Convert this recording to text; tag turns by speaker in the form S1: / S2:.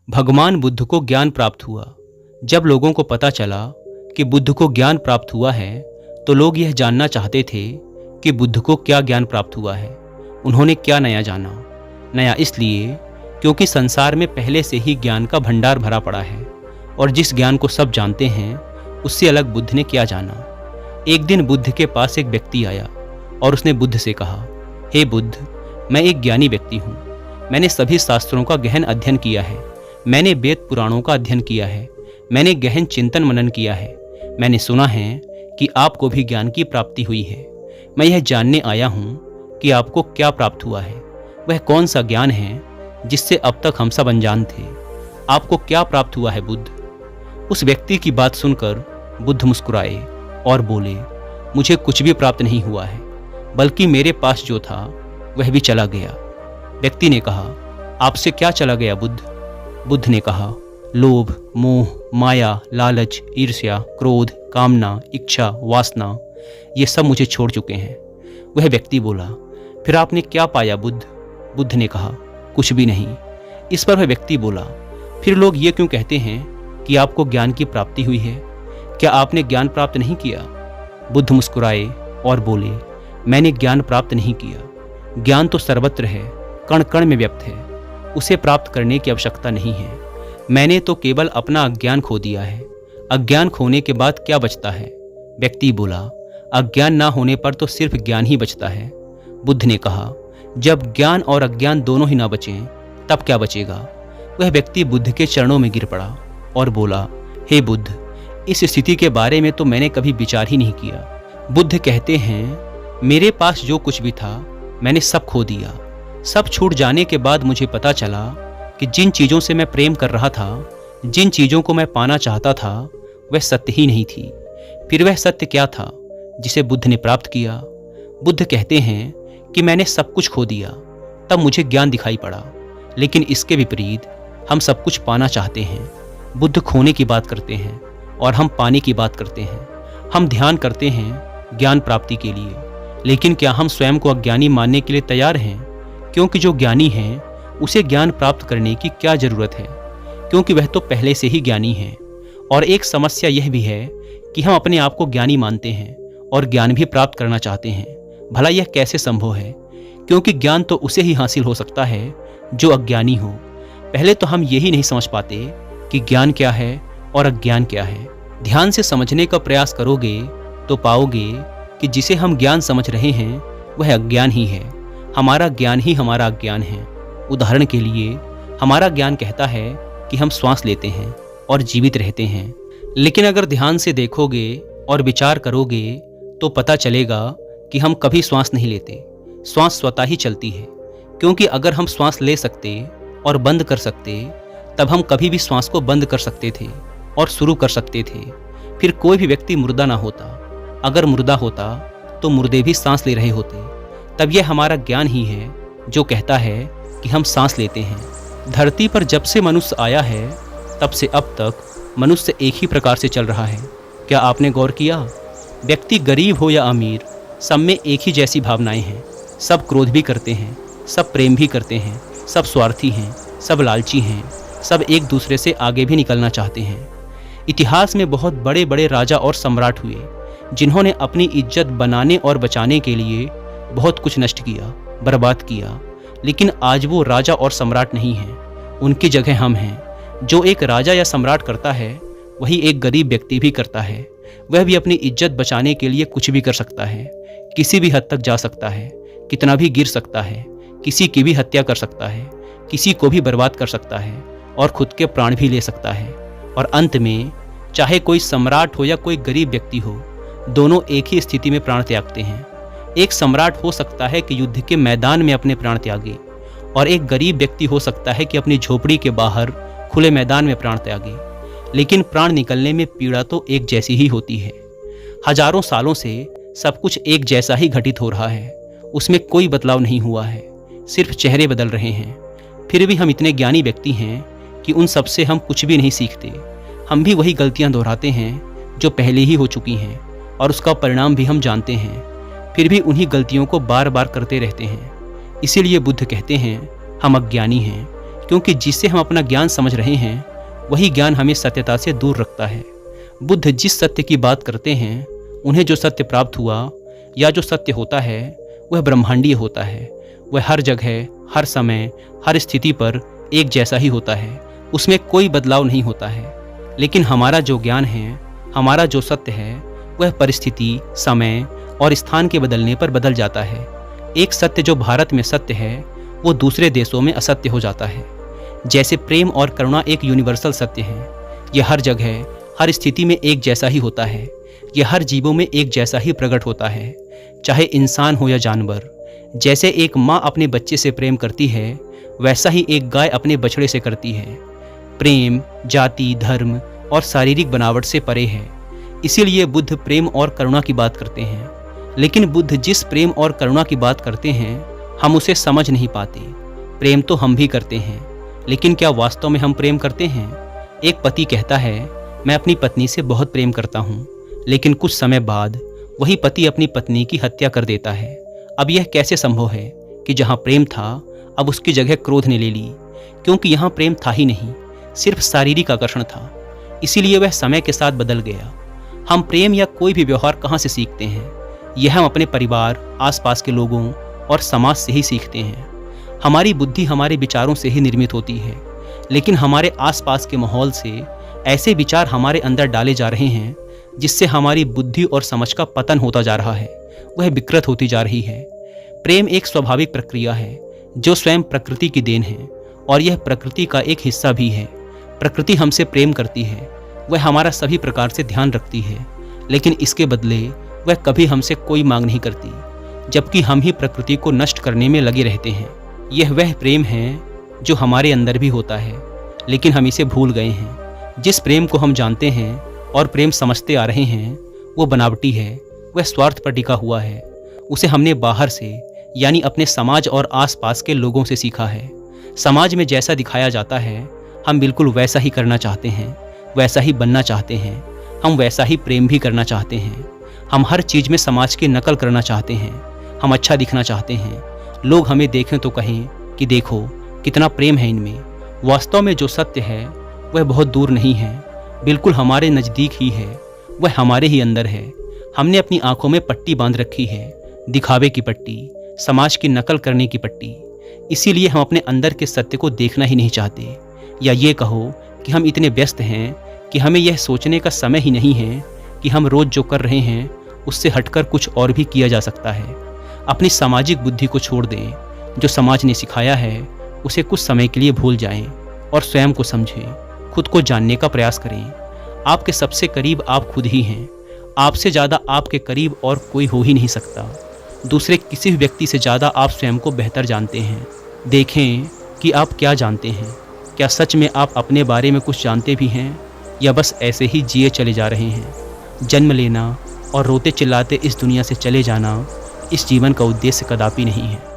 S1: भगवान बुद्ध को ज्ञान प्राप्त हुआ। जब लोगों को पता चला कि बुद्ध को ज्ञान प्राप्त हुआ है तो लोग यह जानना चाहते थे कि बुद्ध को क्या ज्ञान प्राप्त हुआ है, उन्होंने क्या नया जाना। नया इसलिए क्योंकि संसार में पहले से ही ज्ञान का भंडार भरा पड़ा है और जिस ज्ञान को सब जानते हैं उससे अलग बुद्ध ने क्या जाना। एक दिन बुद्ध के पास एक व्यक्ति आया और उसने बुद्ध से कहा, हे बुद्ध, मैं एक ज्ञानी व्यक्ति हूँ। मैंने सभी शास्त्रों का गहन अध्ययन किया है, मैंने वेद पुराणों का अध्ययन किया है, मैंने गहन चिंतन मनन किया है। मैंने सुना है कि आपको भी ज्ञान की प्राप्ति हुई है। मैं यह जानने आया हूँ कि आपको क्या प्राप्त हुआ है, वह कौन सा ज्ञान है जिससे अब तक हम सब अनजान थे। आपको क्या प्राप्त हुआ है बुद्ध? उस व्यक्ति की बात सुनकर बुद्ध मुस्कुराए और बोले, मुझे कुछ भी प्राप्त नहीं हुआ है, बल्कि मेरे पास जो था वह भी चला गया। व्यक्ति ने कहा, आपसे क्या चला गया बुद्ध? बुद्ध ने कहा, लोभ, मोह, माया, लालच, ईर्ष्या, क्रोध, कामना, इच्छा, वासना, ये सब मुझे छोड़ चुके हैं। वह व्यक्ति बोला, फिर आपने क्या पाया बुद्ध? बुद्ध ने कहा, कुछ भी नहीं। इस पर वह व्यक्ति बोला, फिर लोग ये क्यों कहते हैं कि आपको ज्ञान की प्राप्ति हुई है? क्या आपने ज्ञान प्राप्त नहीं किया? बुद्ध मुस्कुराए और बोले, मैंने ज्ञान प्राप्त नहीं किया। ज्ञान तो सर्वत्र है, कण कण में व्याप्त है, उसे प्राप्त करने की आवश्यकता नहीं है। मैंने तो केवल अपना अज्ञान खो दिया है। अज्ञान खोने के बाद क्या बचता है? व्यक्ति बोला, अज्ञान ना होने पर तो सिर्फ ज्ञान ही बचता है। बुद्ध ने कहा, जब ज्ञान और अज्ञान दोनों ही ना बचें तब क्या बचेगा? वह व्यक्ति बुद्ध के चरणों में गिर पड़ा और बोला, हे बुद्ध, इस स्थिति के बारे में तो मैंने कभी विचार ही नहीं किया। बुद्ध कहते हैं, मेरे पास जो कुछ भी था मैंने सब खो दिया। सब छूट जाने के बाद मुझे पता चला कि जिन चीज़ों से मैं प्रेम कर रहा था, जिन चीज़ों को मैं पाना चाहता था, वह सत्य ही नहीं थी। फिर वह सत्य क्या था जिसे बुद्ध ने प्राप्त किया? बुद्ध कहते हैं कि मैंने सब कुछ खो दिया, तब मुझे ज्ञान दिखाई पड़ा। लेकिन इसके विपरीत हम सब कुछ पाना चाहते हैं। बुद्ध खोने की बात करते हैं और हम पाने की बात करते हैं। हम ध्यान करते हैं ज्ञान प्राप्ति के लिए, लेकिन क्या हम स्वयं को अज्ञानी मानने के लिए तैयार हैं? क्योंकि जो ज्ञानी है उसे ज्ञान प्राप्त करने की क्या जरूरत है, क्योंकि वह तो पहले से ही ज्ञानी है। और एक समस्या यह भी है कि हम अपने आप को ज्ञानी मानते हैं और ज्ञान भी प्राप्त करना चाहते हैं। भला यह कैसे संभव है? क्योंकि ज्ञान तो उसे ही हासिल हो सकता है जो अज्ञानी हो। पहले तो हम यही नहीं समझ पाते कि ज्ञान क्या है और अज्ञान क्या है। ध्यान से समझने का प्रयास करोगे तो पाओगे कि जिसे हम ज्ञान समझ रहे हैं वह अज्ञान ही है। हमारा ज्ञान ही हमारा अज्ञान है। उदाहरण के लिए, हमारा ज्ञान कहता है कि हम श्वास लेते हैं और जीवित रहते हैं, लेकिन अगर ध्यान से देखोगे और विचार करोगे तो पता चलेगा कि हम कभी श्वास नहीं लेते। श्वास स्वतः ही चलती है, क्योंकि अगर हम श्वास ले सकते और बंद कर सकते तब हम कभी भी श्वास को बंद कर सकते थे और शुरू कर सकते थे। फिर कोई भी व्यक्ति मुर्दा ना होता। अगर मुर्दा होता तो मुर्दे भी सांस ले रहे होते। तब यह हमारा ज्ञान ही है जो कहता है कि हम सांस लेते हैं। धरती पर जब से मनुष्य आया है तब से अब तक मनुष्य एक ही प्रकार से चल रहा है। क्या आपने गौर किया? व्यक्ति गरीब हो या अमीर, सब में एक ही जैसी भावनाएं हैं। सब क्रोध भी करते हैं, सब प्रेम भी करते हैं, सब स्वार्थी हैं, सब लालची हैं, सब एक दूसरे से आगे भी निकलना चाहते हैं। इतिहास में बहुत बड़े बड़े राजा और सम्राट हुए जिन्होंने अपनी इज्जत बनाने और बचाने के लिए बहुत कुछ नष्ट किया, बर्बाद किया। लेकिन आज वो राजा और सम्राट नहीं हैं, उनकी जगह हम हैं। जो एक राजा या सम्राट करता है वही एक गरीब व्यक्ति भी करता है। वह भी अपनी इज्जत बचाने के लिए कुछ भी कर सकता है, किसी भी हद तक जा सकता है, कितना भी गिर सकता है, किसी की भी हत्या कर सकता है, किसी को भी बर्बाद कर सकता है और खुद के प्राण भी ले सकता है। और अंत में चाहे कोई सम्राट हो या कोई गरीब व्यक्ति हो, दोनों एक ही स्थिति में प्राण त्यागते हैं। एक सम्राट हो सकता है कि युद्ध के मैदान में अपने प्राण त्यागे, और एक गरीब व्यक्ति हो सकता है कि अपनी झोपड़ी के बाहर खुले मैदान में प्राण त्यागे। लेकिन प्राण निकलने में पीड़ा तो एक जैसी ही होती है। हजारों सालों से सब कुछ एक जैसा ही घटित हो रहा है, उसमें कोई बदलाव नहीं हुआ है, सिर्फ चेहरे बदल रहे हैं। फिर भी हम इतने ज्ञानी व्यक्ति हैं कि उन सब से हम कुछ भी नहीं सीखते। हम भी वही गलतियां दोहराते हैं जो पहले ही हो चुकी हैं, और उसका परिणाम भी हम जानते हैं, फिर भी उन्हीं गलतियों को बार बार करते रहते हैं। इसीलिए बुद्ध कहते हैं हम अज्ञानी हैं, क्योंकि जिससे हम अपना ज्ञान समझ रहे हैं वही ज्ञान हमें सत्यता से दूर रखता है। बुद्ध जिस सत्य की बात करते हैं, उन्हें जो सत्य प्राप्त हुआ या जो सत्य होता है वह ब्रह्मांडीय होता है। वह हर जगह, हर समय, हर स्थिति पर एक जैसा ही होता है, उसमें कोई बदलाव नहीं होता है। लेकिन हमारा जो ज्ञान है, हमारा जो सत्य है, वह परिस्थिति, समय और स्थान के बदलने पर बदल जाता है। एक सत्य जो भारत में सत्य है वो दूसरे देशों में असत्य हो जाता है। जैसे प्रेम और करुणा एक यूनिवर्सल सत्य है, यह हर जगह, हर स्थिति में एक जैसा ही होता है। यह हर जीवों में एक जैसा ही प्रकट होता है, चाहे इंसान हो या जानवर। जैसे एक माँ अपने बच्चे से प्रेम करती है, वैसा ही एक गाय अपने बछड़े से करती है। प्रेम जाति, धर्म और शारीरिक बनावट से परे है। इसीलिए बुद्ध प्रेम और करुणा की बात करते हैं। लेकिन बुद्ध जिस प्रेम और करुणा की बात करते हैं, हम उसे समझ नहीं पाते। प्रेम तो हम भी करते हैं, लेकिन क्या वास्तव में हम प्रेम करते हैं? एक पति कहता है, मैं अपनी पत्नी से बहुत प्रेम करता हूँ, लेकिन कुछ समय बाद वही पति अपनी पत्नी की हत्या कर देता है। अब यह कैसे संभव है कि जहाँ प्रेम था, अब उसकी जगह क्रोध ने ले ली? क्योंकि यहाँ प्रेम था ही नहीं, सिर्फ शारीरिक आकर्षण था। इसीलिए वह समय के साथ बदल गया। हम प्रेम या कोई भी व्यवहार कहाँ से सीखते हैं? यह हम अपने परिवार, आसपास के लोगों और समाज से ही सीखते हैं। हमारी बुद्धि हमारे विचारों से ही निर्मित होती है, लेकिन हमारे आसपास के माहौल से ऐसे विचार हमारे अंदर डाले जा रहे हैं जिससे हमारी बुद्धि और समझ का पतन होता जा रहा है, वह विकृत होती जा रही है। प्रेम एक स्वाभाविक प्रक्रिया है जो स्वयं प्रकृति की देन है, और यह प्रकृति का एक हिस्सा भी है। प्रकृति हमसे प्रेम करती है, वह हमारा सभी प्रकार से ध्यान रखती है, लेकिन इसके बदले वह कभी हमसे कोई मांग नहीं करती, जबकि हम ही प्रकृति को नष्ट करने में लगे रहते हैं। यह वह प्रेम है जो हमारे अंदर भी होता है, लेकिन हम इसे भूल गए हैं। जिस प्रेम को हम जानते हैं और प्रेम समझते आ रहे हैं, वो बनावटी है, वह स्वार्थ पर टिका हुआ है। उसे हमने बाहर से, यानी अपने समाज और आसपास के लोगों से सीखा है। समाज में जैसा दिखाया जाता है, हम बिल्कुल वैसा ही करना चाहते हैं, वैसा ही बनना चाहते हैं। हम वैसा ही प्रेम भी करना चाहते हैं। हम हर चीज़ में समाज की नकल करना चाहते हैं। हम अच्छा दिखना चाहते हैं, लोग हमें देखें तो कहें कि देखो कितना प्रेम है इनमें। वास्तव में जो सत्य है वह बहुत दूर नहीं है, बिल्कुल हमारे नज़दीक ही है, वह हमारे ही अंदर है। हमने अपनी आंखों में पट्टी बांध रखी है, दिखावे की पट्टी, समाज की नकल करने की पट्टी। इसीलिए हम अपने अंदर के सत्य को देखना ही नहीं चाहते, या ये कहो कि हम इतने व्यस्त हैं कि हमें यह सोचने का समय ही नहीं है कि हम रोज़ जो कर रहे हैं उससे हटकर कुछ और भी किया जा सकता है। अपनी सामाजिक बुद्धि को छोड़ दें, जो समाज ने सिखाया है उसे कुछ समय के लिए भूल जाएं और स्वयं को समझें, खुद को जानने का प्रयास करें। आपके सबसे करीब आप खुद ही हैं। आपसे ज़्यादा आपके करीब और कोई हो ही नहीं सकता। दूसरे किसी भी व्यक्ति से ज़्यादा आप स्वयं को बेहतर जानते हैं। देखें कि आप क्या जानते हैं। क्या सच में आप अपने बारे में कुछ जानते भी हैं, या बस ऐसे ही जिए चले जा रहे हैं? जन्म लेना और रोते चिल्लाते इस दुनिया से चले जाना इस जीवन का उद्देश्य कदापि नहीं है।